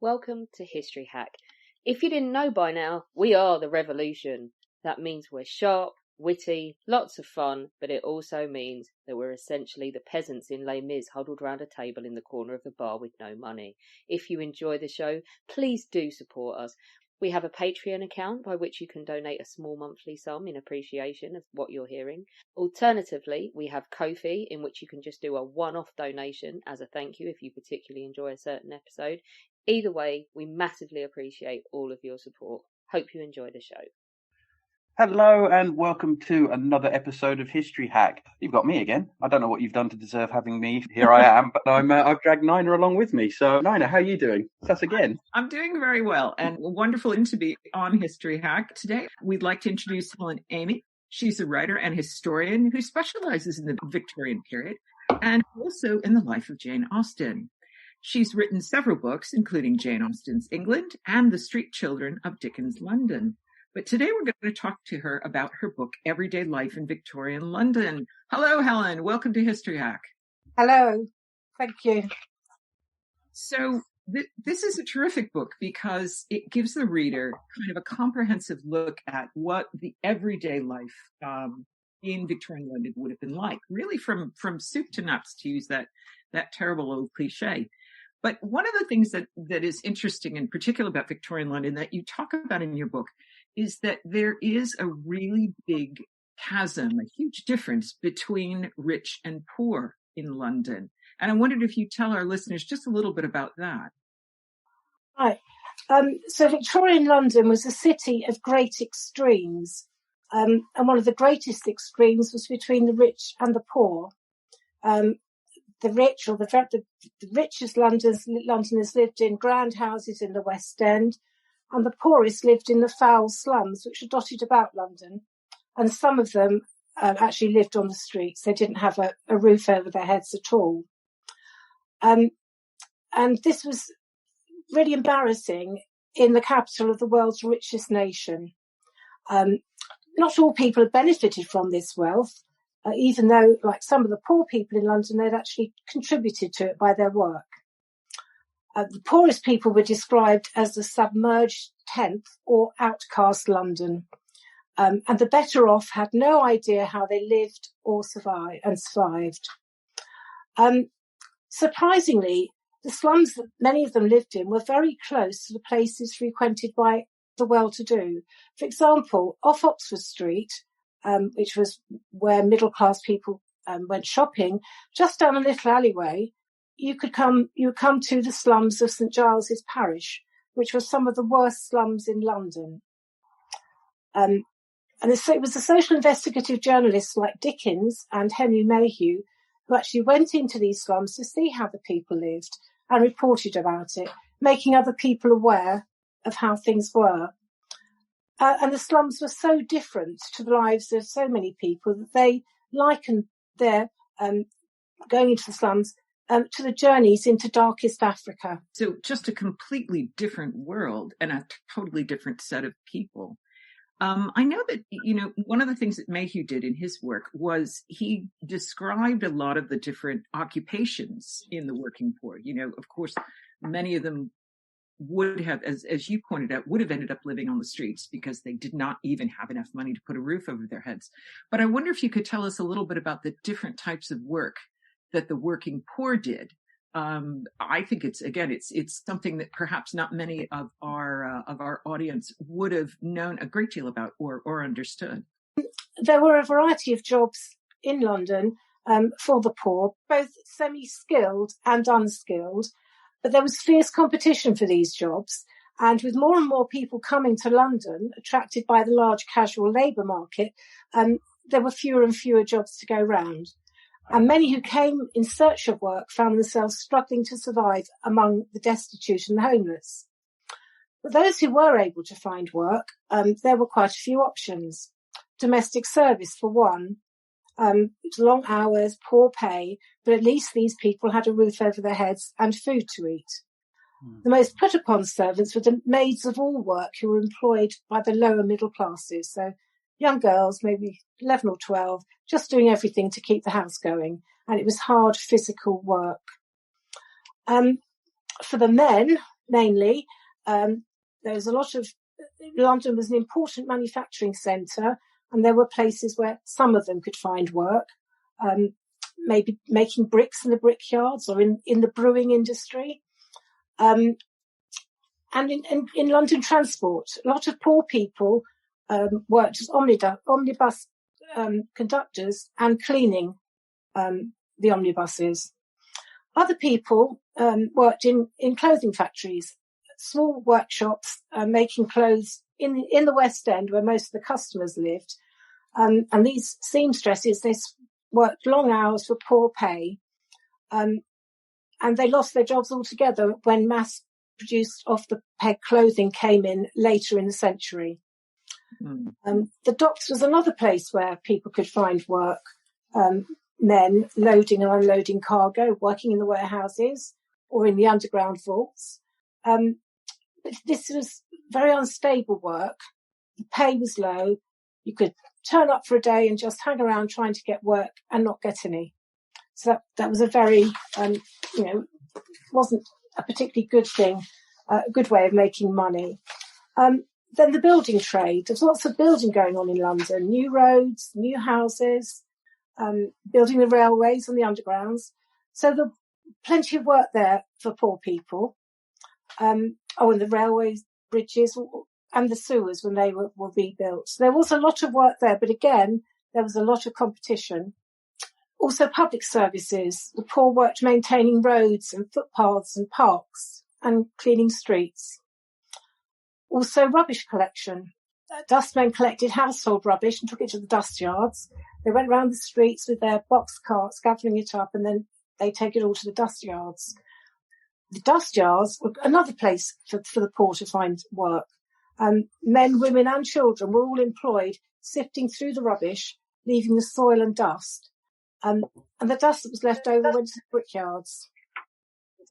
Welcome to History Hack. If you didn't know by now, we are the revolution. That means we're sharp, witty, lots of fun, but it also means that we're essentially the peasants in Les Mis huddled round a table in the corner of the bar with no money. If you enjoy the show, please do support us. We have a Patreon account by which you can donate a small monthly sum in appreciation of what you're hearing. Alternatively, we have Ko-fi, in which you can just do a one-off donation as a thank you if you particularly enjoy a certain episode. Either way, we massively appreciate all of your support. Hope you enjoy the show. Hello and welcome to another episode of History Hack. You've got me again. I don't know what you've done to deserve having me. Here I am, but I've dragged Nina along with me. So Nina, how are you doing? It's us again. I'm doing very well and wonderful to be on History Hack. Today, we'd like to introduce Helen Amy. She's a writer and historian who specializes in the Victorian period and also in the life of Jane Austen. She's written several books, including Jane Austen's England and The Street Children of Dickens' London. But today we're going to talk to her about her book, Everyday Life in Victorian London. Hello, Helen. Welcome to History Hack. Hello. Thank you. So this is a terrific book because it gives the reader kind of a comprehensive look at what the everyday life in Victorian London would have been like, really from soup to nuts, to use that terrible old cliche. But one of the things that is interesting in particular about Victorian London that you talk about in your book is that there is a really big chasm, a huge difference between rich and poor in London. And I wondered if you tell our listeners just a little bit about that. Right. So Victorian London was a city of great extremes. And one of the greatest extremes was between the rich and the poor. The rich, or the richest Londoners lived in grand houses in the West End, and the poorest lived in the foul slums, which are dotted about London. And some of them actually lived on the streets. They didn't have a roof over their heads at all. And this was really embarrassing in the capital of the world's richest nation. Not all people had benefited from this wealth, even though, like some of the poor people in London, they'd actually contributed to it by their work. The poorest people were described as the submerged tenth or outcast London. And the better off had no idea how they lived or survived. Surprisingly, the slums that many of them lived in were very close to the places frequented by the well-to-do. For example, off Oxford Street, which was where middle-class people went shopping, just down a little alleyway, you would come to the slums of St Giles's Parish, which was some of the worst slums in London. And it was the social investigative journalists like Dickens and Henry Mayhew who actually went into these slums to see how the people lived and reported about it, making other people aware of how things were. And the slums were so different to the lives of so many people that they likened their going into the slums to the journeys into darkest Africa. So just a completely different world and a totally different set of people. I know that, one of the things that Mayhew did in his work was he described a lot of the different occupations in the working poor. Of course, many of them would have, as you pointed out, would have ended up living on the streets because they did not even have enough money to put a roof over their heads. But I wonder if you could tell us a little bit about the different types of work that the working poor did. I think it's something that perhaps not many of our audience would have known a great deal about or understood. There were a variety of jobs in London for the poor, both semi-skilled and unskilled. But there was fierce competition for these jobs. And with more and more people coming to London, attracted by the large casual labour market, there were fewer and fewer jobs to go round. And many who came in search of work found themselves struggling to survive among the destitute and the homeless. But those who were able to find work, there were quite a few options. Domestic service, for one. Long hours, poor pay, but at least these people had a roof over their heads and food to eat. The most put upon servants were the maids of all work who were employed by the lower middle classes. So young girls, maybe 11 or 12, just doing everything to keep the house going. And it was hard physical work. For the men, mainly. There was a lot of, London was an important manufacturing centre, and there were places where some of them could find work, maybe making bricks in the brickyards or in the brewing industry. And in London transport, a lot of poor people worked as omnibus conductors and cleaning the omnibuses. Other people worked in clothing factories, small workshops making clothes in the West End where most of the customers lived. And these seamstresses, they worked long hours for poor pay. And they lost their jobs altogether when mass-produced off-the-peg clothing came in later in the century. The docks was another place where people could find work. Men loading and unloading cargo, working in the warehouses or in the underground vaults. But this was very unstable work. The pay was low. You could turn up for a day and just hang around trying to get work and not get any. So that was a very, wasn't a particularly good thing, a good way of making money. Then the building trade. There's lots of building going on in London. New roads, new houses, building the railways and the undergrounds. So there plenty of work there for poor people. And the railways, bridges, and the sewers when they were rebuilt. So there was a lot of work there, but again, there was a lot of competition. Also public services. The poor worked maintaining roads and footpaths and parks and cleaning streets. Also rubbish collection. Dustmen collected household rubbish and took it to the dust yards. They went round the streets with their box carts, gathering it up, and then they take it all to the dust yards. The dust yards were another place for the poor to find work. Men, women and children were all employed sifting through the rubbish, leaving the soil and dust. And the dust that was left over went to the brickyards.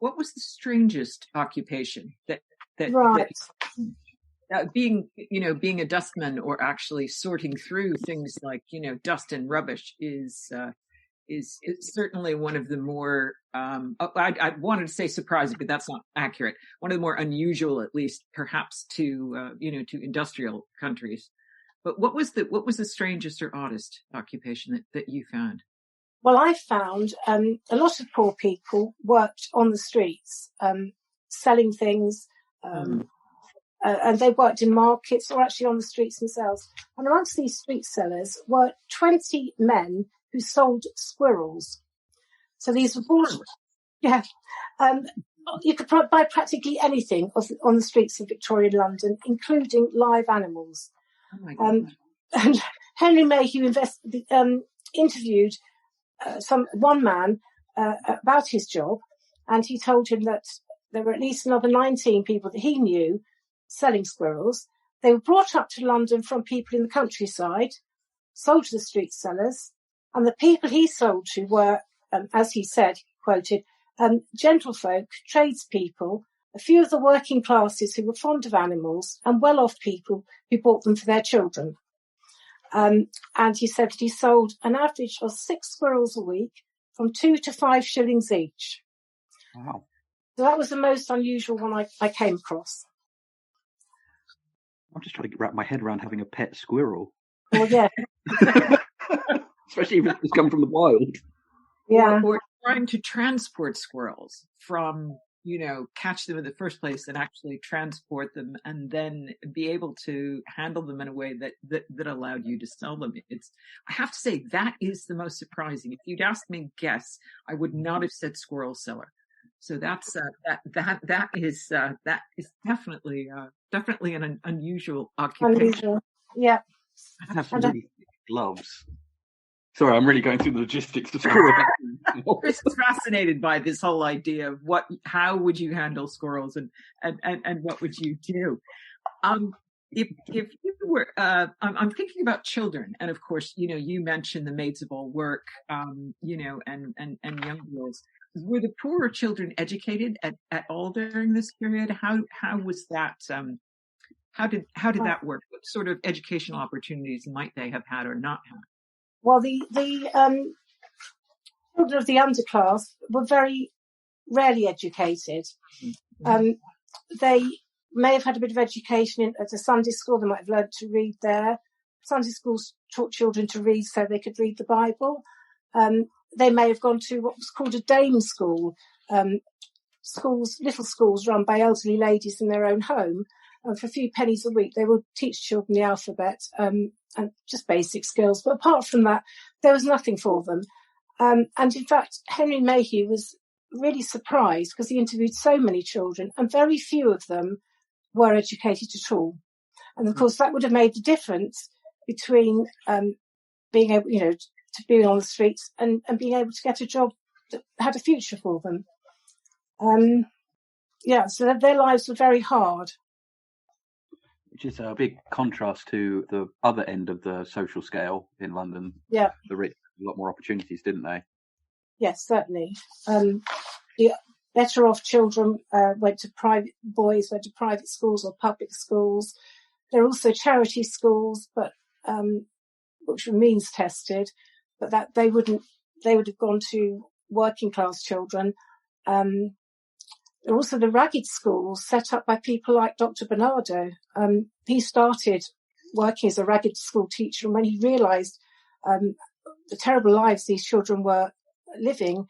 What was the strangest occupation that right. Being a dustman or actually sorting through things like, dust and rubbish is certainly one of the more, I wanted to say surprising, but that's not accurate. One of the more unusual, at least perhaps to industrial countries. But what was the strangest or oddest occupation that you found? Well, I found a lot of poor people worked on the streets, selling things, and they worked in markets or actually on the streets themselves. And amongst these street sellers were 20 men who sold squirrels. So these were bought, you could buy practically anything on the streets of Victorian London, including live animals. Oh my God. And Henry Mayhew interviewed one man about his job, and he told him that there were at least another 19 people that he knew selling squirrels. They were brought up to London from people in the countryside, sold to the street sellers, and the people he sold to were, as he said, quoted, gentlefolk, tradespeople, a few of the working classes who were fond of animals, and well-off people who bought them for their children. And he said that he sold an average of 6 squirrels a week from 2 to 5 shillings each. Wow. So that was the most unusual one I came across. I'm just trying to wrap my head around having a pet squirrel. Well, yeah. Especially if it's come from the wild. Yeah. Or trying to transport squirrels from, catch them in the first place and actually transport them and then be able to handle them in a way that allowed you to sell them. I have to say, that is the most surprising. If you'd asked me guess, I would not have said squirrel seller. So that's that is definitely an unusual occupation. Unusual. Yeah. I have some really thick gloves. Sorry, I'm really going through the logistics of squirrel. Chris is fascinated by this whole idea of how would you handle squirrels and what would you do? If you were, I'm thinking about children, and of course, you mentioned the maids of all work, and young girls. Were the poorer children educated at all during this period? How was that? How did that work? What sort of educational opportunities might they have had or not had? Well, the children of the underclass were very rarely educated. Mm-hmm. They may have had a bit of education at a Sunday school. They might have learned to read there. Sunday schools taught children to read so they could read the Bible. They may have gone to what was called a dame school, little schools run by elderly ladies in their own home. For a few pennies a week, they would teach children the alphabet and just basic skills. But apart from that, there was nothing for them. And in fact, Henry Mayhew was really surprised because he interviewed so many children and very few of them were educated at all. And of course, that would have made the difference between being able, to being on the streets and being able to get a job that had a future for them. So their lives were very hard. Which is a big contrast to the other end of the social scale in London. Yeah. The rich had a lot more opportunities, didn't they? Yes, certainly. The better off children went to private schools or public schools. There are also charity schools, but which were means tested, but that they would have gone to working class children. There are also the ragged schools set up by people like Dr. Bernardo. He started working as a ragged school teacher, and when he realised the terrible lives these children were living,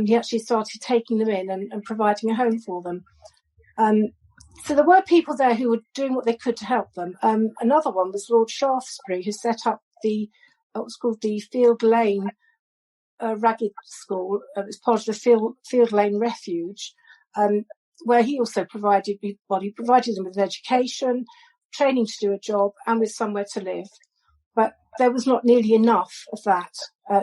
he actually started taking them in and providing a home for them. So there were people there who were doing what they could to help them. Another one was Lord Shaftesbury, who set up what was called the Field Lane Ragged School. It was part of the Field Lane Refuge, where he also provided them with an education, training to do a job, and with somewhere to live. But there was not nearly enough of that.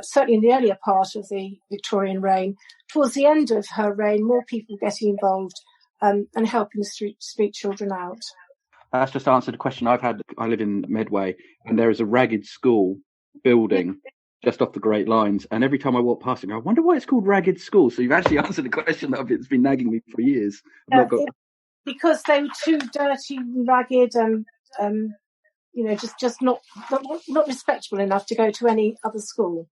Certainly in the earlier part of the Victorian reign. Towards the end of her reign, more people getting involved and helping the street children out. That's just answered a question I've had. I live in Medway, and there is a ragged school building just off the Great Lines. And every time I walk past it, I wonder why it's called Ragged School. So you've actually answered a question that's been nagging me for years. Because they were too dirty, ragged, and just not respectable enough to go to any other school.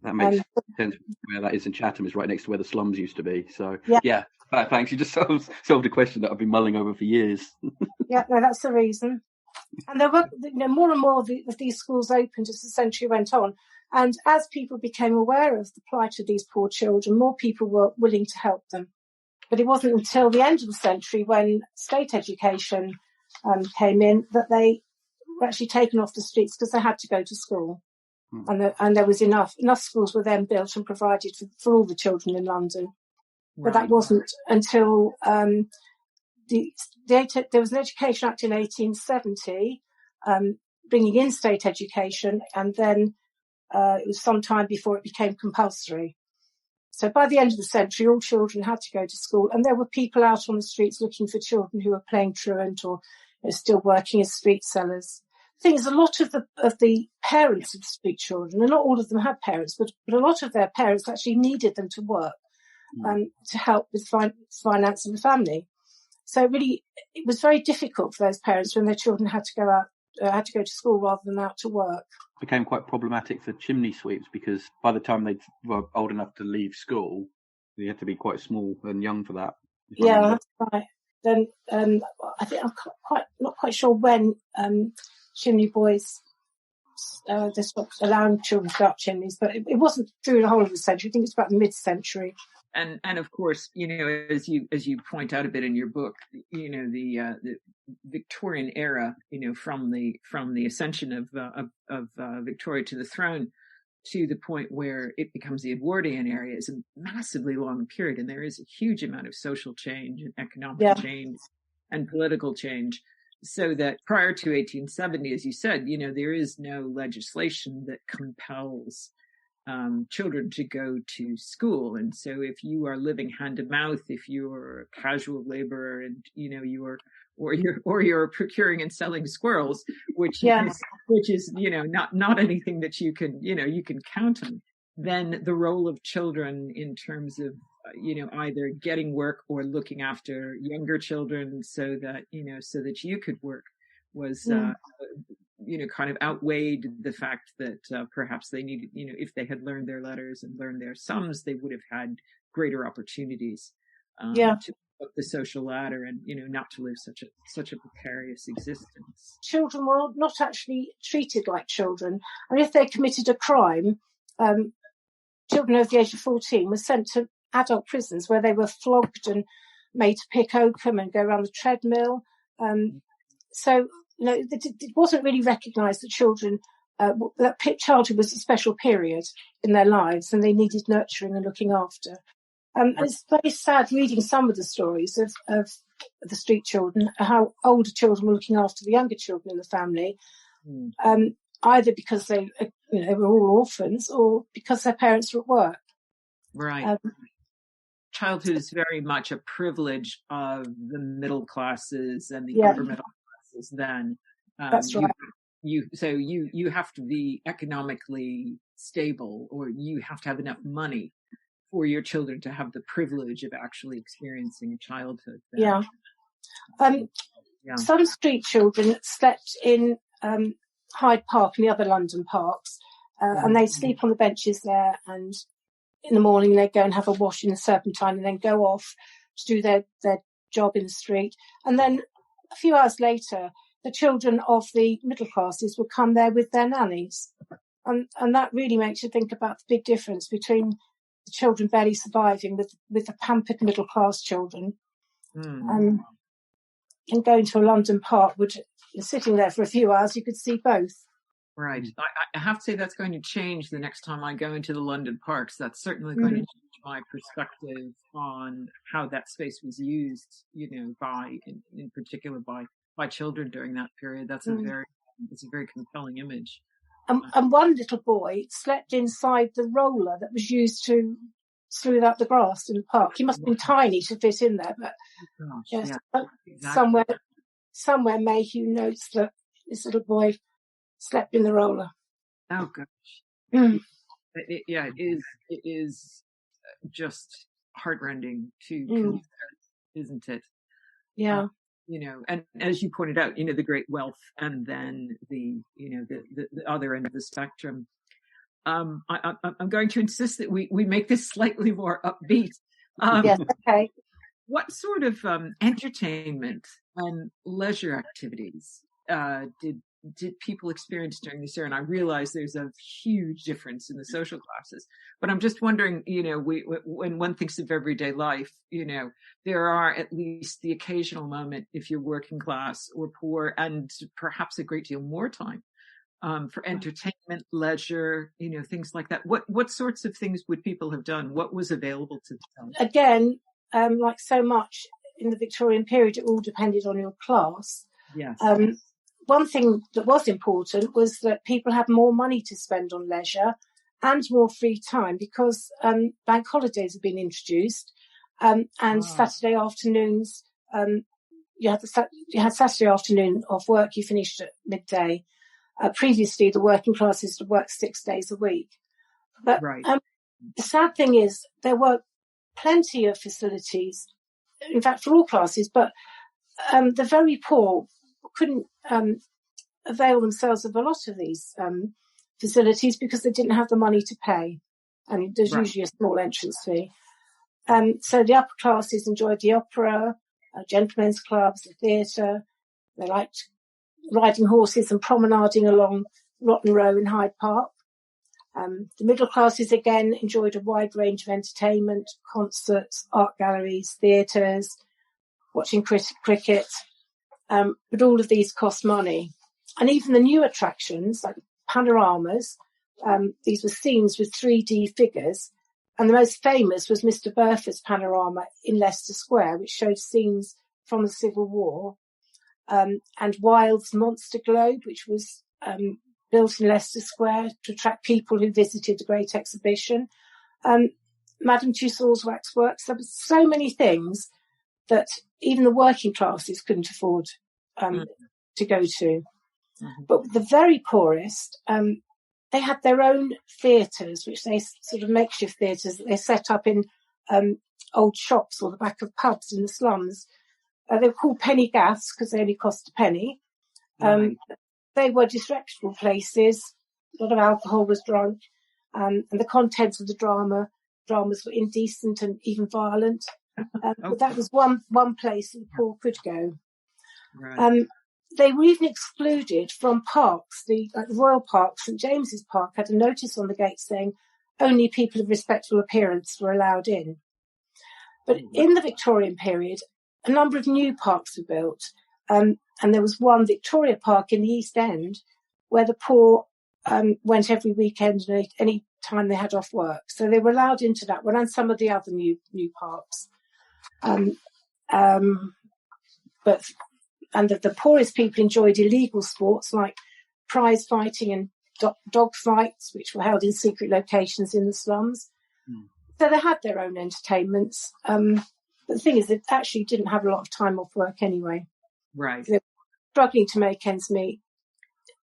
That makes sense. Where that is in Chatham is right next to where the slums used to be. So yeah. Thanks. You just solved a question that I've been mulling over for years. Yeah, no, that's the reason. And there were more and more of these schools opened as the century went on. And as people became aware of the plight of these poor children, more people were willing to help them. But it wasn't until the end of the century, when state education came in, that they were actually taken off the streets because they had to go to school. And there was enough schools were then built and provided for all the children in London. But that wasn't until there was an Education Act in 1870 bringing in state education, and then it was some time before it became compulsory. So by the end of the century, all children had to go to school, and there were people out on the streets looking for children who were playing truant or still working as street sellers. The thing is, a lot of the parents of street children, and not all of them had parents, but a lot of their parents actually needed them to work to help with finance of the family. So really, it was very difficult for those parents when their children had to go out, had to go to school rather than out to work. It became quite problematic for chimney sweeps because by the time they were old enough to leave school, you had to be quite small and young for that. Yeah, that's right. Then I think I'm not quite sure when chimney boys they stopped allowing children to go up chimneys, but it wasn't through the whole of the century. I think it's about the mid-century. And of course, as you point out a bit in your book, the Victorian era, from the ascension of Victoria to the throne to the point where it becomes the Edwardian era is a massively long period, and there is a huge amount of social change and economic change and political change. So that prior to 1870, as you said, there is no legislation that compels children to go to school. And so if you are living hand to mouth, if you're a casual laborer and, you're procuring and selling squirrels, which is, not anything that you can count on, then the role of children in terms of, either getting work or looking after younger children so that you could work was, kind of outweighed the fact that perhaps they needed, if they had learned their letters and learned their sums, they would have had greater opportunities up the social ladder and, not to live such a precarious existence. Children were not actually treated like children. And if they committed a crime, children over the age of 14 were sent to adult prisons where they were flogged and made to pick oakum and go around the treadmill. So, it wasn't really recognised that children, that childhood was a special period in their lives and they needed nurturing and looking after. It's very sad reading some of the stories of the street children, how older children were looking after the younger children in the family, either because they were all orphans or because their parents were at work. Right. Childhood is very much a privilege of the middle classes and the upper middle classes then. That's right. You have to be economically stable, or you have to have enough money for your children to have the privilege of actually experiencing childhood then. Some street children slept in Hyde Park and the other London parks, and they'd sleep on the benches there, and in the morning they'd go and have a wash in the Serpentine and then go off to do their job in the street. And then a few hours later, the children of the middle classes would come there with their nannies. And that really makes you think about the big difference between the children barely surviving with the pampered middle class children. And going to a London park, sitting there for a few hours, you could see both. Right. I have to say that's going to change the next time I go into the London parks. That's certainly going to change my perspective on how that space was used, in particular by children during that period. That's it's a very compelling image. And one little boy slept inside the roller that was used to smooth out the grass in the park. He must have been tiny to fit in there, but exactly. somewhere Mayhew notes that this little boy slept in the roller. Oh gosh. It is just heartrending to consider, isn't it? Yeah. And as you pointed out, the great wealth, and then the other end of the spectrum. I'm going to insist that we make this slightly more upbeat. Yes, okay. What sort of entertainment and leisure activities did people experience during this era? And I realize there's a huge difference in the social classes, but I'm just wondering, when one thinks of everyday life, there are at least the occasional moment, if you're working class or poor, and perhaps a great deal more time for entertainment, leisure, things like that. What sorts of things would people have done? What was available to them? Again, like so much in the Victorian period, it all depended on your class. Yes. One thing that was important was that people had more money to spend on leisure and more free time because bank holidays had been introduced, and Saturday afternoons. You had Saturday afternoon off work. You finished at midday. Previously, the working classes would work 6 days a week. But the sad thing is there were plenty of facilities, in fact, for all classes, but the very poor couldn't avail themselves of a lot of these facilities because they didn't have the money to pay. And there's usually a small entrance fee. So the upper classes enjoyed the opera, gentlemen's clubs, the theatre. They liked riding horses and promenading along Rotten Row in Hyde Park. The middle classes again enjoyed a wide range of entertainment, concerts, art galleries, theatres, watching cricket. But all of these cost money. And even the new attractions, like panoramas, these were scenes with 3D figures. And the most famous was Mr. Burford's panorama in Leicester Square, which showed scenes from the Civil War. And Wilde's Monster Globe, which was built in Leicester Square to attract people who visited the Great Exhibition. Madame Tussauds waxworks. There were so many things that even the working classes couldn't afford to go to. But the very poorest, they had their own theatres, which they sort of makeshift theatres that they set up in old shops or the back of pubs in the slums. They were called penny gaffs because they only cost a penny. They were disreputable places. A lot of alcohol was drunk, and the contents of the dramas were indecent and even violent. But that was one place the poor could go. Right. They were even excluded from parks. The Royal Park, St James's Park, had a notice on the gate saying only people of respectable appearance were allowed in. But in the Victorian period, a number of new parks were built, and there was one, Victoria Park, in the East End, where the poor went every weekend and any time they had off work. So they were allowed into that one and some of the other new parks. And the poorest people enjoyed illegal sports like prize fighting and dog fights, which were held in secret locations in the slums. So they had their own entertainments. But the thing is, they actually didn't have a lot of time off work anyway. Right. They were struggling to make ends meet.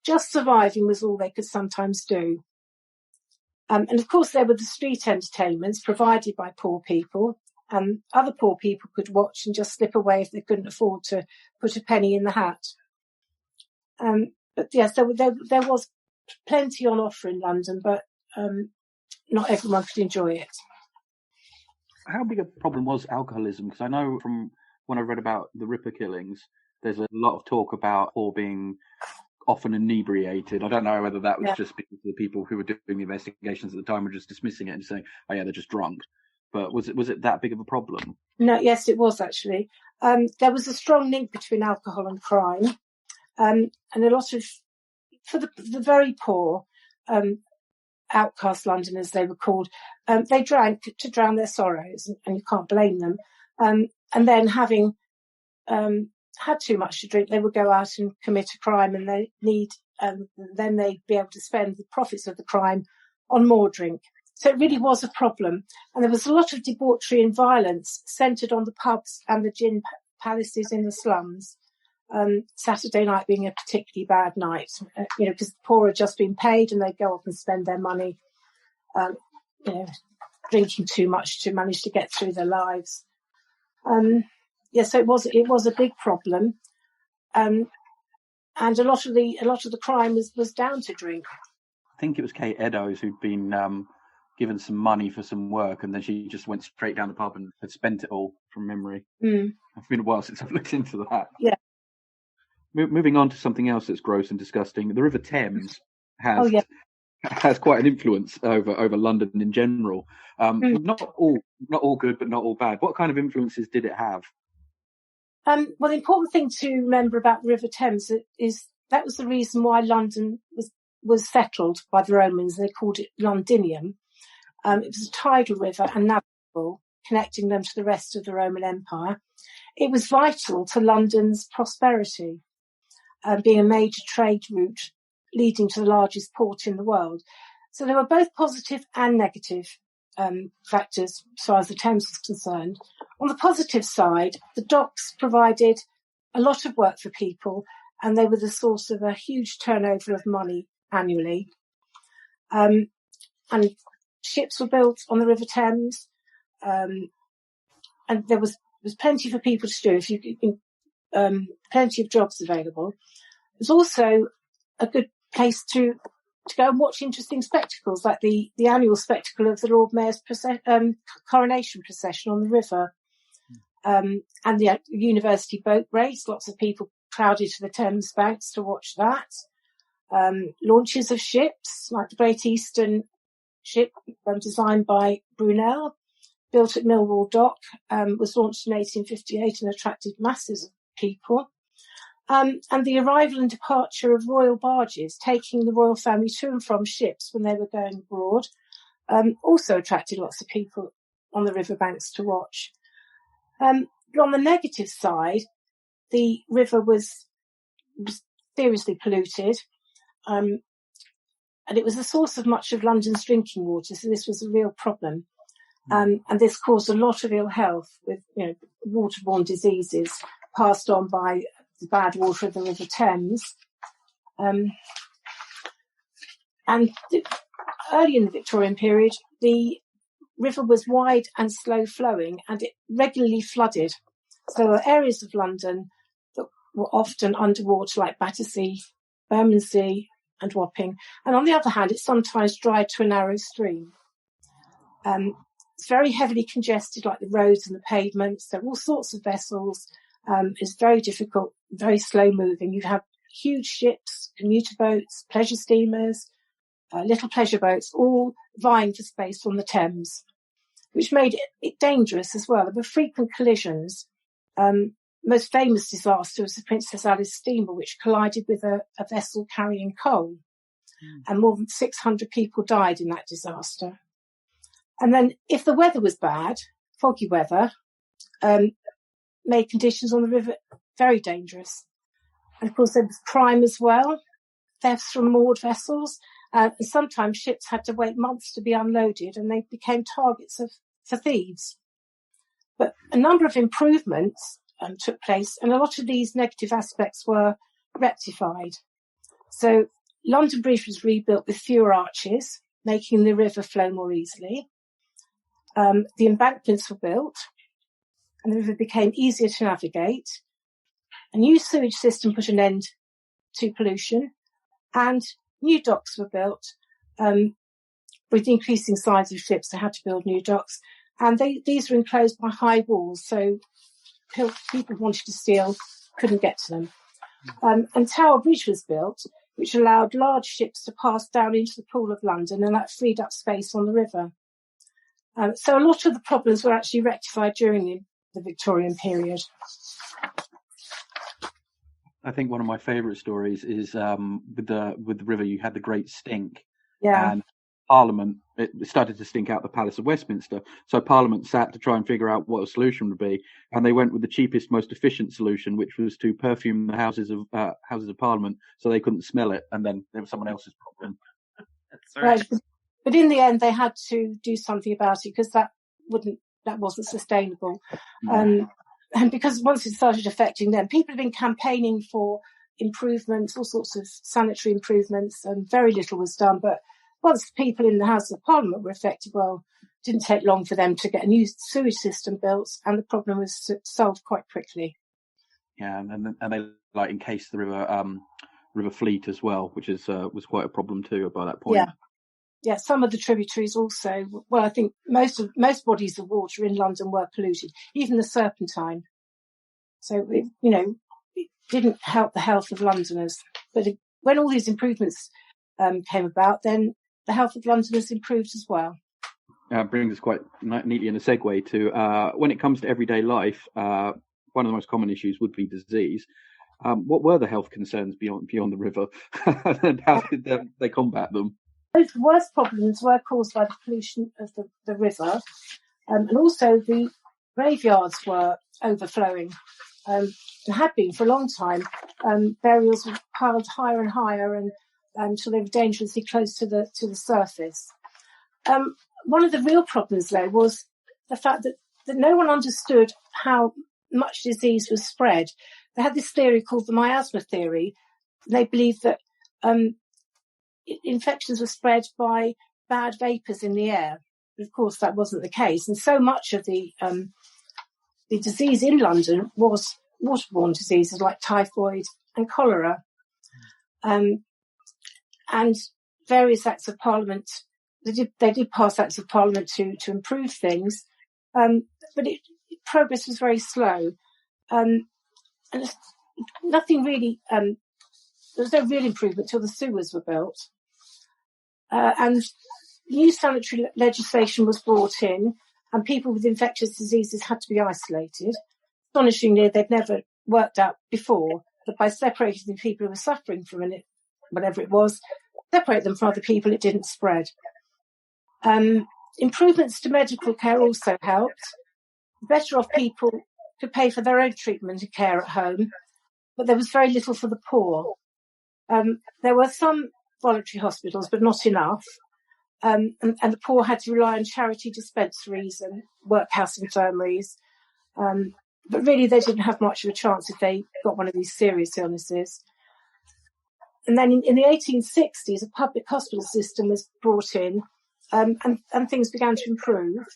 Just surviving was all they could sometimes do. And of course, there were the street entertainments provided by poor people. Other poor people could watch and just slip away if they couldn't afford to put a penny in the hat. But yes, there was plenty on offer in London, but not everyone could enjoy it. How big a problem was alcoholism? Because I know from when I read about the Ripper killings, there's a lot of talk about poor being often inebriated. I don't know whether that was just because the people who were doing the investigations at the time were just dismissing it and saying, oh yeah, they're just drunk. But was it that big of a problem? No, yes, it was actually. There was a strong link between alcohol and crime. And a lot of, for the very poor, outcast Londoners, they were called, they drank to drown their sorrows, and you can't blame them. And then having had too much to drink, they would go out and commit a crime, and then they'd be able to spend the profits of the crime on more drink. So it really was a problem. And there was a lot of debauchery and violence centred on the pubs and the gin palaces in the slums. Saturday night being a particularly bad night, because the poor had just been paid and they'd go off and spend their money, drinking too much to manage to get through their lives. So it was a big problem. And a lot of the crime was down to drink. I think it was Kate Eddowes who'd been given some money for some work, and then she just went straight down the pub and had spent it all from memory. It's been a while since I've looked into that. Yeah. Moving on to something else that's gross and disgusting, the River Thames has quite an influence over London in general. Not all good, but not all bad. What kind of influences did it have? Well, the important thing to remember about the River Thames is that was the reason why London was settled by the Romans. They called it Londinium. It was a tidal river and navigable, connecting them to the rest of the Roman Empire. It was vital to London's prosperity, being a major trade route leading to the largest port in the world. So there were both positive and negative factors as far as the Thames was concerned. On the positive side, the docks provided a lot of work for people, and they were the source of a huge turnover of money annually. And ships were built on the River Thames, and there was plenty for people to do. Plenty of jobs available. It was also a good place to go and watch interesting spectacles, like the annual spectacle of the Lord Mayor's coronation procession on the river, and the university boat race. Lots of people crowded to the Thames banks to watch that. Launches of ships, like the Great Eastern ship, designed by Brunel, built at Millwall Dock, was launched in 1858 and attracted masses of people. And the arrival and departure of royal barges taking the royal family to and from ships when they were going abroad also attracted lots of people on the riverbanks to watch. But on the negative side, the river was seriously polluted, and it was the source of much of London's drinking water, so this was a real problem. And this caused a lot of ill health with, waterborne diseases passed on by the bad water of the River Thames. And early in the Victorian period, the river was wide and slow flowing, and it regularly flooded. So there were areas of London that were often underwater, like Battersea, Bermondsey and Wapping. And on the other hand, it sometimes dried to a narrow stream. It's very heavily congested, like the roads and the pavements. There are all sorts of vessels. It's very difficult, very slow moving. You have huge ships, commuter boats, pleasure steamers, little pleasure boats, all vying for space on the Thames, which made it dangerous as well. There were frequent collisions. Most famous disaster was the Princess Alice steamer, which collided with a vessel carrying coal. And more than 600 people died in that disaster. And then if the weather was bad, foggy weather, made conditions on the river very dangerous. And of course there was crime as well, thefts from moored vessels. And sometimes ships had to wait months to be unloaded and they became targets for thieves. But a number of improvements took place and a lot of these negative aspects were rectified. So London Bridge was rebuilt with fewer arches, making the river flow more easily. The embankments were built and the river became easier to navigate. A new sewage system put an end to pollution and new docks were built. With the increasing size of ships, they had to build new docks. And these were enclosed by high walls, so people who wanted to steal couldn't get to them. And Tower Bridge was built, which allowed large ships to pass down into the Pool of London, and that freed up space on the river. So a lot of the problems were actually rectified during the Victorian period. I think one of my favourite stories is with the river. You had the Great Stink, Yeah. and Parliament it started to stink out the Palace of Westminster. So Parliament sat to try and figure out what a solution would be, and they went with the cheapest, most efficient solution, which was to perfume the Houses of Parliament so they couldn't smell it, and then there was someone else's problem. That's right. Right. But in the end, they had to do something about it because that wasn't sustainable. And because once it started affecting them, people have been campaigning for improvements, all sorts of sanitary improvements, and very little was done. But once the people in the House of Parliament were affected, well, it didn't take long for them to get a new sewage system built, and the problem was solved quite quickly. Yeah, and they encased the River Fleet as well, which was quite a problem too by that point. Yeah, some of the tributaries also. Well, I think most bodies of water in London were polluted, even the Serpentine. So it didn't help the health of Londoners. But when all these improvements came about, then the health of Londoners improved as well. Brings us quite neatly in a segue to when it comes to everyday life. One of the most common issues would be disease. What were the health concerns beyond the river, and how did they combat them? Those worst problems were caused by the pollution of the river, and also the graveyards were overflowing, and had been for a long time. Burials were piled higher and higher, and until they were dangerously close to the surface. One of the real problems, though, was the fact that no one understood how much disease was spread. They had this theory called the miasma theory. They believed that infections were spread by bad vapours in the air. But of course, that wasn't the case. And so much of the disease in London was waterborne diseases like typhoid and cholera. And various acts of parliament, they did pass acts of parliament to improve things. But progress was very slow. And nothing really, there was no real improvement till the sewers were built. And new sanitary legislation was brought in, and people with infectious diseases had to be isolated. Astonishingly, they'd never worked out before that by separating the people who were suffering from it, whatever it was, separate them from other people, it didn't spread. Improvements to medical care also helped. Better off people could pay for their own treatment and care at home, but there was very little for the poor. There were some voluntary hospitals, but not enough. And the poor had to rely on charity dispensaries and workhouse infirmaries. But really, they didn't have much of a chance if they got one of these serious illnesses. And then in the 1860s, a public hospital system was brought in, and things began to improve.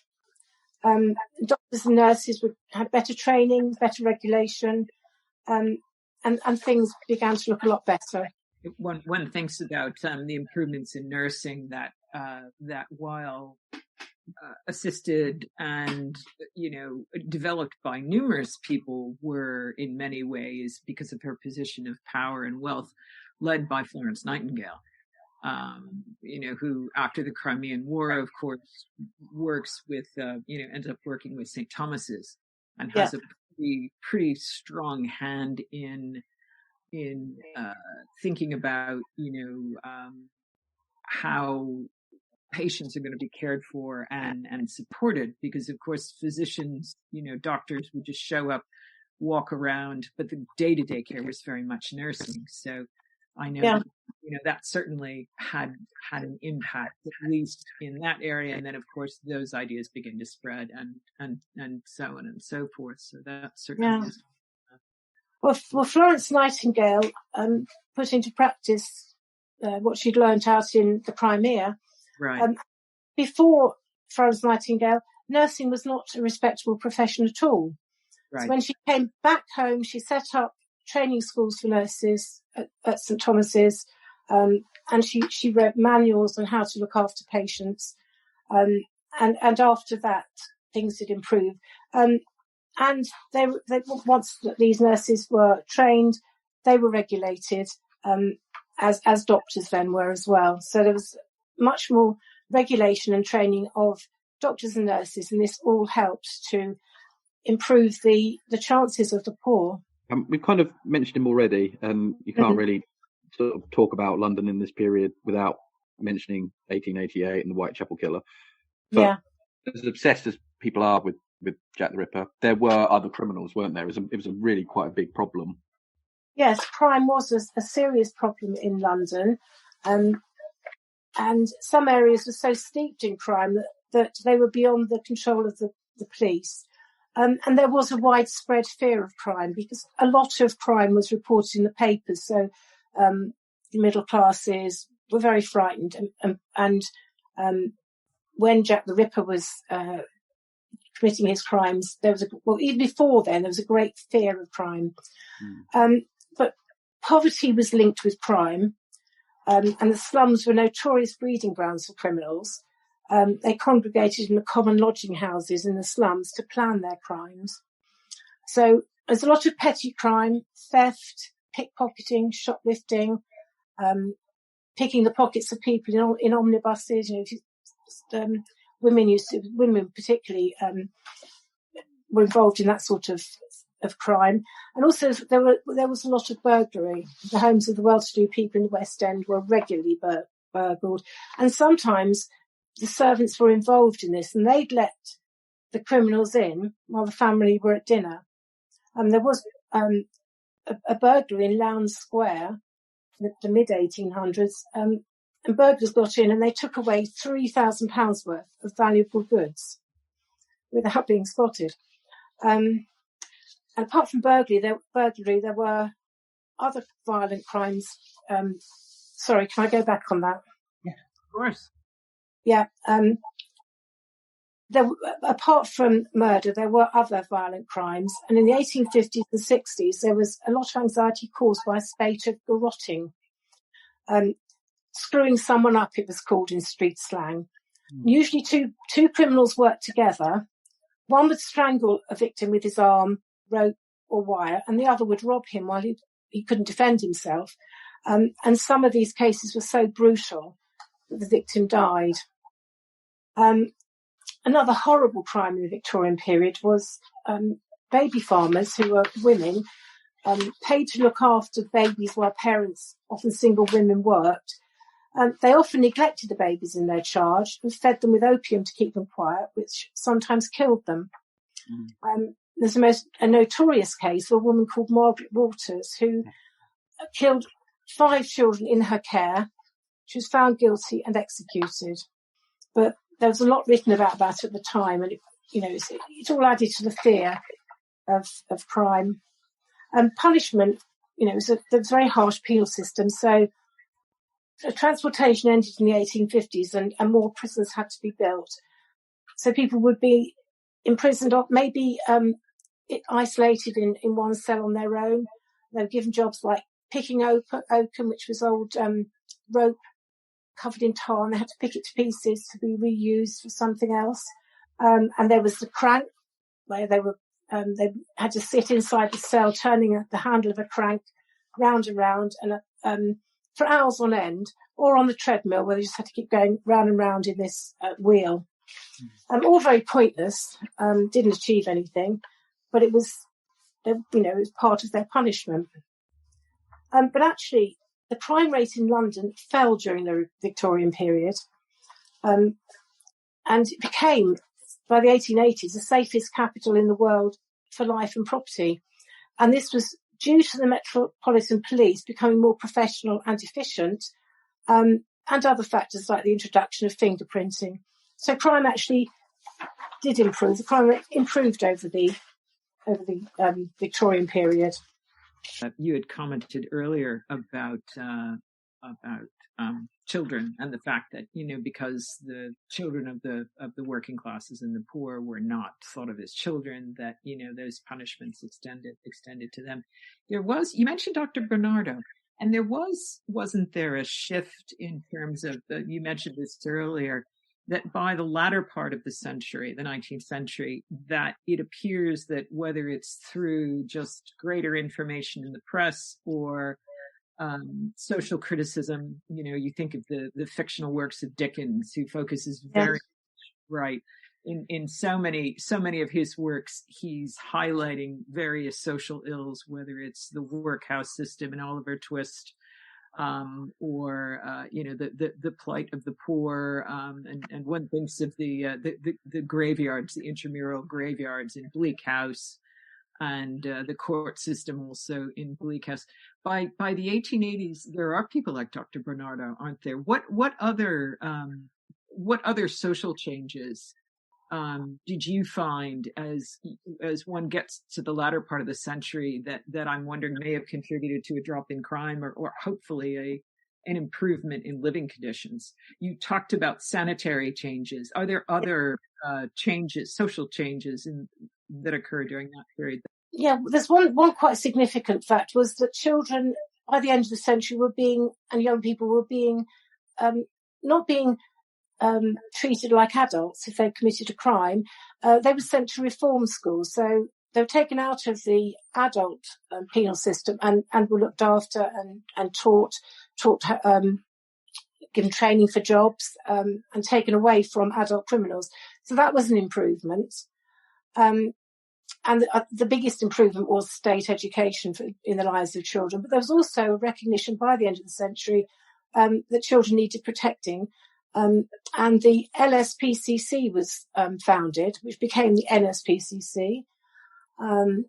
Doctors and nurses had better training, better regulation, and things began to look a lot better. One thinks about the improvements in nursing that while assisted and, developed by numerous people, were in many ways, because of her position of power and wealth, led by Florence Nightingale, who after the Crimean War, of course, works with, ends up working with St. Thomas's and has a pretty strong hand in thinking about, how patients are going to be cared for and supported, because of course physicians, doctors would just show up, walk around, but the day-to-day care was very much nursing. So I know that, that certainly had an impact, at least in that area. And then of course those ideas begin to spread and so on and so forth. So that certainly is. Well, Florence Nightingale put into practice what she'd learnt out in the Crimea. Right. Before Florence Nightingale, nursing was not a respectable profession at all. Right. So when she came back home, she set up training schools for nurses at St. Thomas's, and she wrote manuals on how to look after patients. And after that, things did improve. And they once these nurses were trained, they were regulated, as doctors then were as well. So there was much more regulation and training of doctors and nurses, and this all helped to improve the chances of the poor. We've kind of mentioned him already, and you can't really sort of talk about London in this period without mentioning 1888 and the Whitechapel Killer. But as obsessed as people are with Jack the Ripper, there were other criminals, weren't there? It was a really quite a big problem. Yes, crime was a serious problem in London. And some areas were so steeped in crime that they were beyond the control of the police. And there was a widespread fear of crime, because a lot of crime was reported in the papers. So the middle classes were very frightened. And when Jack the Ripper was committing his crimes, even before then, there was a great fear of crime. But poverty was linked with crime. And the slums were notorious breeding grounds for criminals. They congregated in the common lodging houses in the slums to plan their crimes. So there's a lot of petty crime, theft, pickpocketing, shoplifting, picking the pockets of people in omnibuses. Women particularly were involved in that sort of crime. And also there was a lot of burglary. The homes of the well-to-do people in the West End were regularly burgled. And sometimes the servants were involved in this, and they'd let the criminals in while the family were at dinner. And there was a burglary in Lowndes Square in the mid-1800s, and burglars got in and they took away £3,000 worth of valuable goods without being spotted. And apart from burglary, there were other violent crimes. Sorry, can I go back on that? Yeah, of course. Yeah. Apart from murder, there were other violent crimes. And in the 1850s and 60s, there was a lot of anxiety caused by a spate of garrotting. Screwing someone up, it was called in street slang. Usually two criminals worked together. One would strangle a victim with his arm, rope or wire, and the other would rob him while he couldn't defend himself. And some of these cases were so brutal that the victim died. Another horrible crime in the Victorian period was baby farmers, who were women, paid to look after babies while parents, often single women, worked. They often neglected the babies in their charge and fed them with opium to keep them quiet, which sometimes killed them. There's a notorious case of a woman called Margaret Waters, who killed 5 children in her care. She was found guilty and executed. But there was a lot written about that at the time, and it all added to the fear of crime. And punishment, there was a very harsh penal system. So transportation ended in the 1850s, and more prisons had to be built. So people would be imprisoned, or maybe isolated in one cell on their own. They were given jobs like picking oakum, which was old rope, covered in tar, and they had to pick it to pieces to be reused for something else. And there was the crank, where they had to sit inside the cell, turning the handle of a crank round and round, and for hours on end, or on the treadmill, where they just had to keep going round and round in this wheel. All very pointless, didn't achieve anything, but it was, it was part of their punishment. But actually, the crime rate in London fell during the Victorian period, and it became, by the 1880s, the safest capital in the world for life and property. And this was due to the Metropolitan Police becoming more professional and efficient, and other factors like the introduction of fingerprinting. So crime actually did improve. The crime rate improved over the Victorian period. You had commented earlier about children, and the fact that, because the children of the working classes and the poor were not thought of as children, that, those punishments extended to them. You mentioned Dr. Bernardo, and wasn't there a shift in terms of you mentioned this earlier, that by the latter part of the century, the 19th century, that it appears that whether it's through just greater information in the press or social criticism, you think of the fictional works of Dickens, who focuses very right in so many of his works. He's highlighting various social ills, whether it's the workhouse system in Oliver Twist, or the plight of the poor, and one thinks of the graveyards, the intramural graveyards in Bleak House, and the court system also in Bleak House. By the 1880s, there are people like Dr. Bernardo, aren't there? What other social changes did you find as one gets to the latter part of the century that I'm wondering may have contributed to a drop in crime or hopefully an improvement in living conditions? You talked about sanitary changes. Are there other changes, social changes that occurred during that period? Yeah, there's one quite significant fact was that children by the end of the century and young people were being not being treated like adults if they committed a crime. They were sent to reform schools, so they were taken out of the adult penal system and were looked after and taught, given training for jobs, and taken away from adult criminals. So that was an improvement. And the biggest improvement was state education in the lives of children. But there was also a recognition by the end of the century that children needed protecting. And the LSPCC was founded, which became the NSPCC. And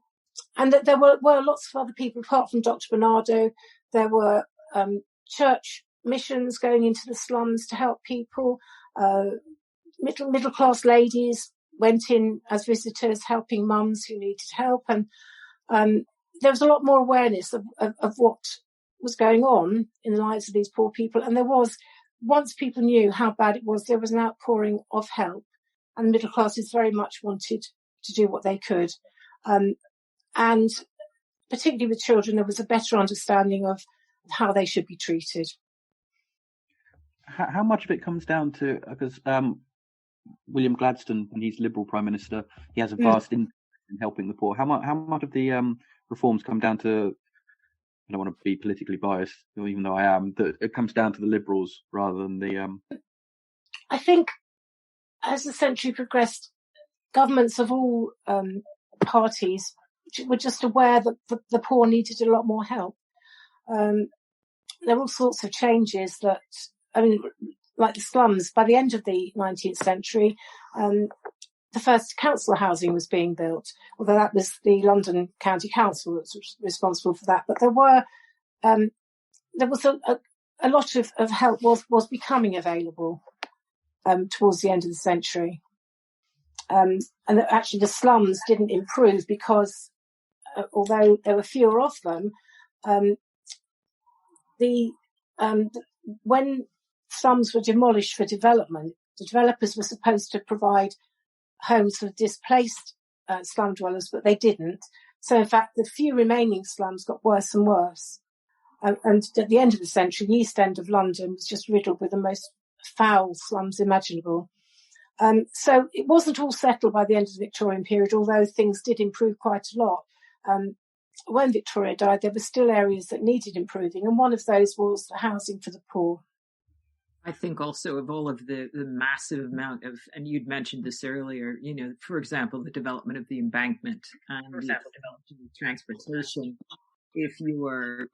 that there were lots of other people, apart from Dr. Bernardo. There were church missions going into the slums to help people. Middle class ladies went in as visitors, helping mums who needed help. And there was a lot more awareness of what was going on in the lives of these poor people. And there was, once people knew how bad it was, there was an outpouring of help. And the middle classes very much wanted to do what they could. And particularly with children, there was a better understanding of how they should be treated. How much of it comes down to, because William Gladstone, when he's Liberal Prime Minister, he has a vast interest in helping the poor. How much of the reforms come down to, I don't want to be politically biased, even though I am, that it comes down to the Liberals rather than the... I think as the century progressed, governments of all parties were just aware that the poor needed a lot more help. There were all sorts of changes that, like the slums. By the end of the 19th century, the first council housing was being built, although that was the London County Council that was responsible for that. But there was a lot of help was becoming available towards the end of the century. And actually the slums didn't improve because, although there were fewer of them, when slums were demolished for development, the developers were supposed to provide homes for displaced slum dwellers, but they didn't. So in fact, the few remaining slums got worse and worse. And at the end of the century, the East End of London was just riddled with the most foul slums imaginable. So it wasn't all settled by the end of the Victorian period, although things did improve quite a lot. When Victoria died, there were still areas that needed improving, and one of those was the housing for the poor. I think also of all of the massive amount of, and you'd mentioned this earlier, for example, the development of the embankment and the development of transportation. If you're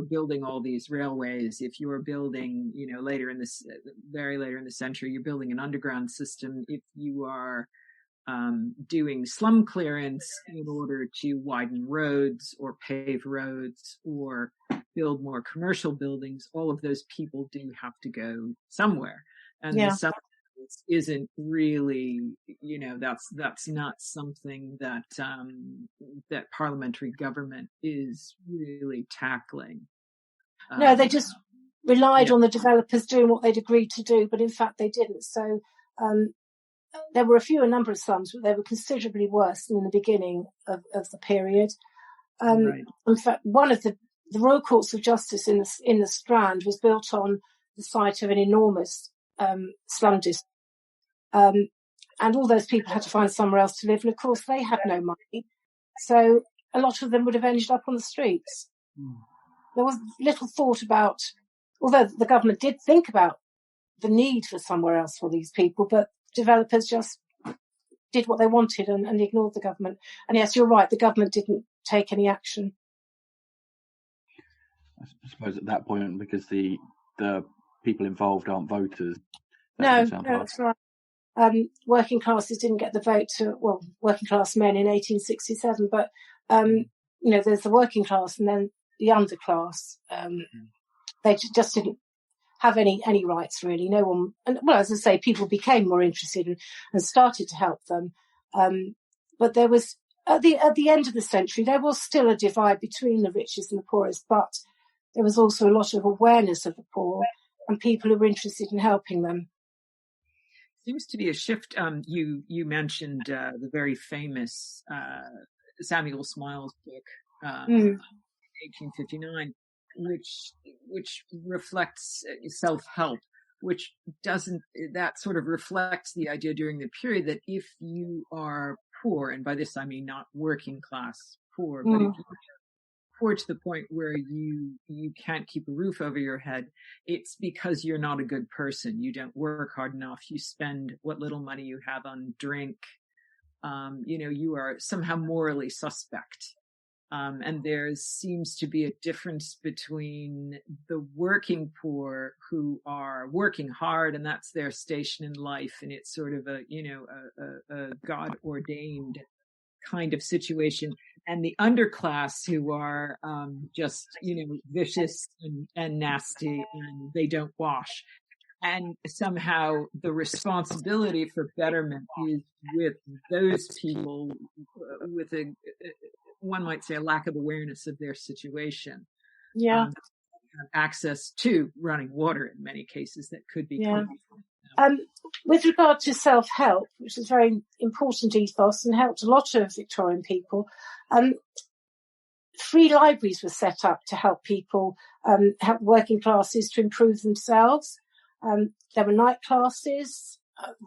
building all these railways, if you are building, very later in the century, you're building an underground system. If you are doing slum clearance in order to widen roads or pave roads or build more commercial buildings, all of those people do have to go somewhere. And the substance isn't really, that's not something that that parliamentary government is really tackling. No, they just relied on the developers doing what they'd agreed to do, but in fact they didn't. So there were a number of slums, but they were considerably worse than in the beginning of the period. In fact, one of the Royal Courts of Justice in the Strand was built on the site of an enormous slum district. And all those people had to find somewhere else to live. And of course, they had no money. So a lot of them would have ended up on the streets. There was little thought about, although the government did think about the need for somewhere else for these people, but developers just did what they wanted and ignored the government. And yes, you're right, the government didn't take any action. I suppose at that point, because the people involved aren't voters. No, that's right. Working classes didn't get the vote working class men in 1867, but, there's the working class and then the underclass. They just didn't have any rights, really. No one, and well, as I say, people became more interested and started to help them. But there was, at the end of the century, there was still a divide between the richest and the poorest, but there was also a lot of awareness of the poor and people who were interested in helping them. Seems to be a shift. You mentioned the very famous Samuel Smiles book, 1859, which reflects self-help, which that sort of reflects the idea during the period that if you are poor, and by this I mean not working class poor, but if you're poor to the point where you can't keep a roof over your head, it's because you're not a good person. You don't work hard enough. You spend what little money you have on drink. You are somehow morally suspect. And there seems to be a difference between the working poor who are working hard and that's their station in life. And it's sort of a God ordained kind of situation, and the underclass who are just vicious and nasty and they don't wash. And somehow the responsibility for betterment is with those people with one might say a lack of awareness of their situation. Access to running water in many cases that could be with regard to self-help, which is a very important ethos and helped a lot of Victorian people, free libraries were set up to help people, help working classes to improve themselves. There were night classes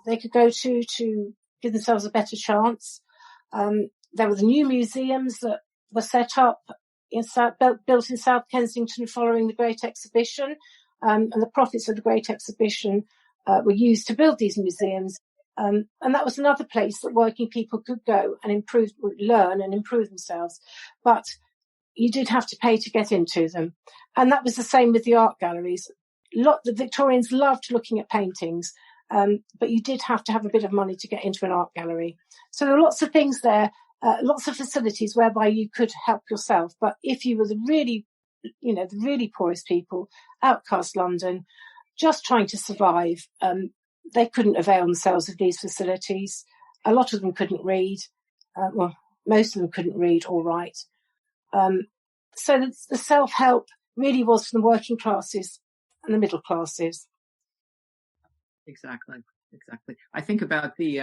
they could go to give themselves a better chance. There were the new museums that were set up built in South Kensington following the Great Exhibition, and the profits of the Great Exhibition were used to build these museums. And that was another place that working people could go and learn and improve themselves. But you did have to pay to get into them. And that was the same with the art galleries. The Victorians loved looking at paintings, but you did have to have a bit of money to get into an art gallery. So there were lots of things there, lots of facilities whereby you could help yourself. But if you were the really poorest people, outcast London, just trying to survive, they couldn't avail themselves of these facilities. A lot of them couldn't read. Most of them couldn't read or write. So the self-help really was for the working classes and the middle classes. Exactly. I think about the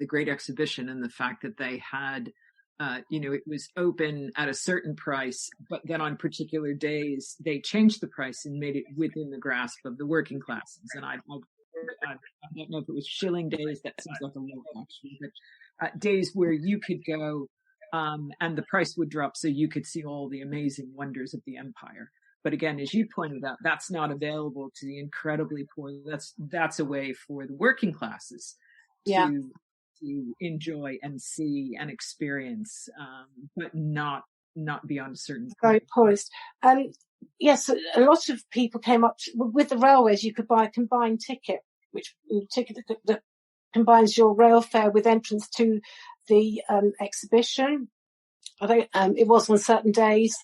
Great Exhibition and the fact that they had it was open at a certain price, but then on particular days they changed the price and made it within the grasp of the working classes. And I don't know if it was shilling days. That seems like a lot actually, but days where you could go, and the price would drop, so you could see all the amazing wonders of the empire. But again, as you pointed out, that's not available to the incredibly poor. That's a way for the working classes to enjoy and see and experience, but not beyond a certain point. Very poised. Yes, a lot of people came up with the railways. You could buy a combined ticket, that combines your rail fare with entrance to the exhibition. It was on certain days.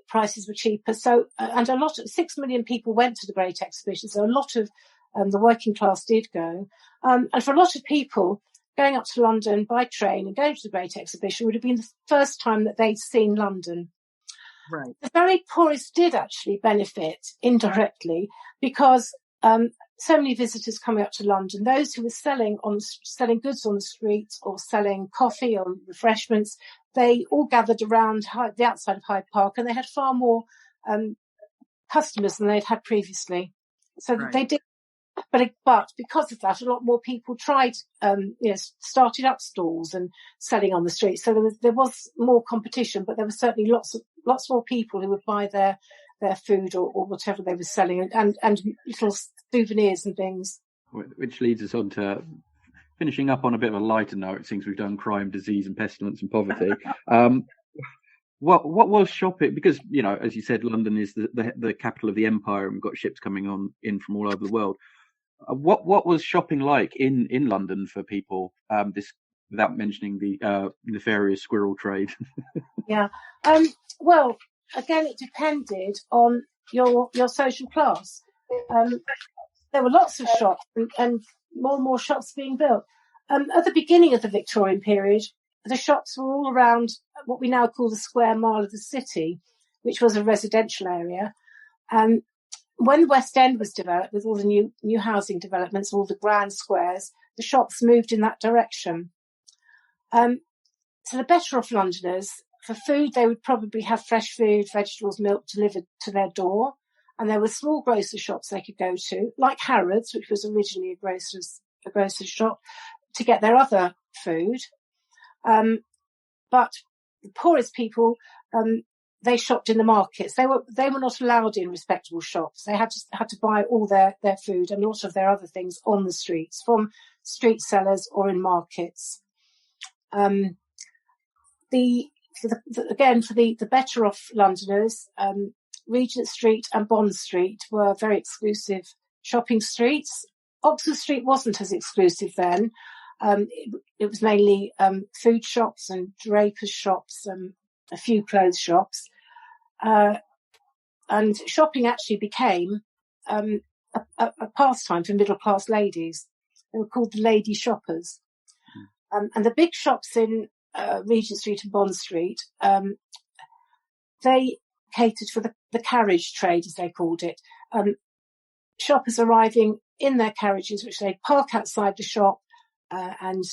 Prices were cheaper. So, and 6 million people went to the Great Exhibition. So a lot of the working class did go. And for a lot of people, going up to London by train and going to the Great Exhibition would have been the first time that they'd seen London. Right. The very poorest did actually benefit indirectly because so many visitors coming up to London, those who were selling goods on the streets or selling coffee or refreshments, they all gathered around the outside of Hyde Park, and they had far more customers than they'd had previously. So Right. they did. But because of that, a lot more people tried, started up stalls and selling on the streets. So there was more competition, but there were certainly lots more people who would buy their food or whatever they were selling, and little souvenirs and things. Which leads us on to finishing up on a bit of a lighter note, since we've done crime, disease, and pestilence and poverty. What was shopping? Because, as you said, London is the capital of the empire, and we've got ships coming in from all over the world. What was shopping like in London for people? This, without mentioning the nefarious squirrel trade. Yeah. Well, again, it depended on your social class. There were lots of shops and more shops being built. At the beginning of the Victorian period, the shops were all around what we now call the square mile of the city, which was a residential area. When the West End was developed, with all the new housing developments, all the grand squares, the shops moved in that direction. So the better off Londoners, for food, they would probably have fresh food, vegetables, milk delivered to their door. And there were small grocery shops they could go to, like Harrods, which was originally a grocer's shop, to get their other food. But the poorest people, they shopped in the markets. They were not allowed in respectable shops. They had to buy all their food and a lot of their other things on the streets from street sellers or in markets. For the better off Londoners, Regent Street and Bond Street were very exclusive shopping streets. Oxford Street wasn't as exclusive then. It was mainly food shops and drapers' shops, a few clothes shops. And shopping actually became a pastime for middle-class ladies. They were called the lady shoppers. And the big shops in Regent Street and Bond Street, they catered for the carriage trade, as they called it. Shoppers arriving in their carriages, which they'd park outside the shop, and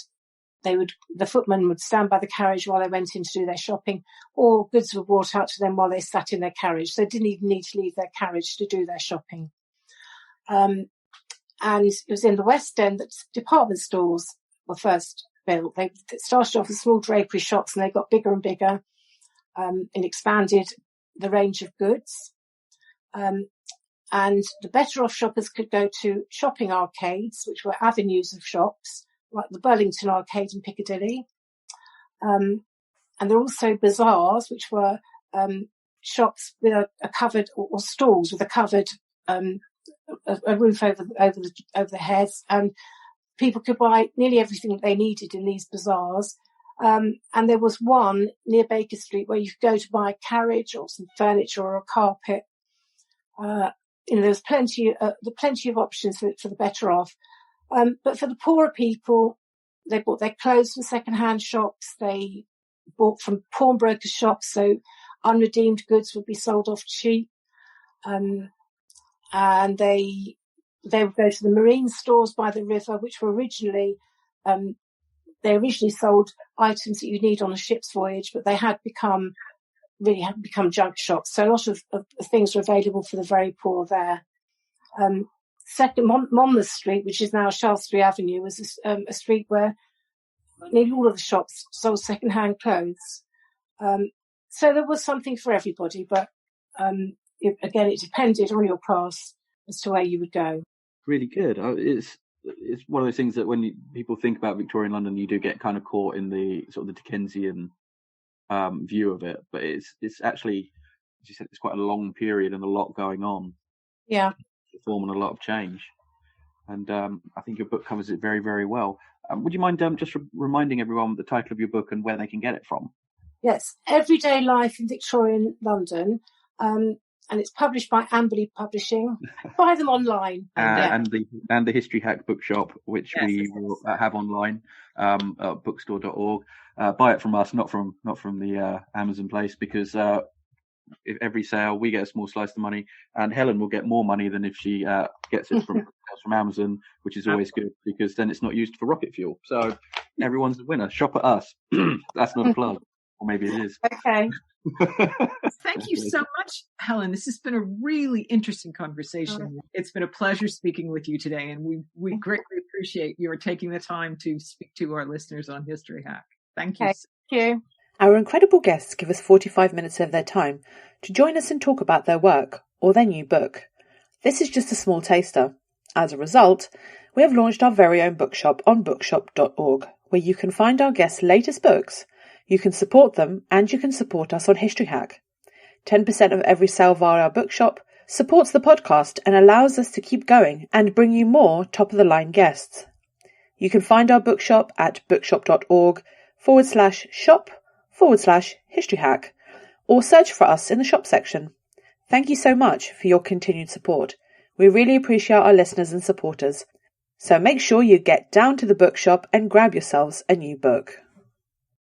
the footman would stand by the carriage while they went in to do their shopping, or goods were brought out to them while they sat in their carriage. So they didn't even need to leave their carriage to do their shopping. And it was in the West End that department stores were first built. They started off as small drapery shops, and they got bigger and bigger, and expanded the range of goods. And the better off shoppers could go to shopping arcades, which were avenues of shops, like the Burlington Arcade in Piccadilly. And there are also bazaars, which were shops with a covered, or stalls with a covered a roof over the heads, and people could buy nearly everything that they needed in these bazaars. And there was one near Baker Street where you could go to buy a carriage or some furniture or a carpet. There was plenty of options for the better off. But for the poorer people, they bought their clothes from second-hand shops. They bought from pawnbrokers' shops, so unredeemed goods would be sold off cheap. And they would go to the marine stores by the river, which were originally they originally sold items that you need on a ship's voyage, but they had become junk shops. So a lot of things were available for the very poor there. Second, Monmouth Street, which is now Shaftesbury Avenue, was a street where nearly all of the shops sold second-hand clothes. So there was something for everybody, but it depended on your class as to where you would go. Really good. It's one of those things that when people think about Victorian London, you do get kind of caught in the sort of the Dickensian view of it, but it's actually, as you said, it's quite a long period and a lot going on. Yeah. Reform and a lot of change. And I think your book covers it very, very well. Would you mind just reminding everyone the title of your book and where they can get it from? Yes, Everyday Life in Victorian London. And it's published by Amberley Publishing. Buy them online. And the History Hack bookshop, which we will have online, bookstore.org. Buy it from us, not from the Amazon place, because if every sale we get a small slice of the money, and Helen will get more money than if she gets it from Amazon, which is always good, because then it's not used for rocket fuel. So everyone's a winner. Shop at us. That's not a plug, or maybe it is. Okay. Thank you so much, Helen. This has been a really interesting conversation. It's been a pleasure speaking with you today, and we greatly appreciate your taking the time to speak to our listeners on History Hack. Thank you. Thank you. Our incredible guests give us 45 minutes of their time to join us and talk about their work or their new book. This is just a small taster. As a result, we have launched our very own bookshop on bookshop.org, where you can find our guests' latest books, you can support them, and you can support us on History Hack. 10% of every sale via our bookshop supports the podcast and allows us to keep going and bring you more top-of-the-line guests. You can find our bookshop at bookshop.org/shop/History Hack, or search for us in the shop section. Thank you so much for your continued support. We really appreciate our listeners and supporters. So make sure you get down to the bookshop and grab yourselves a new book.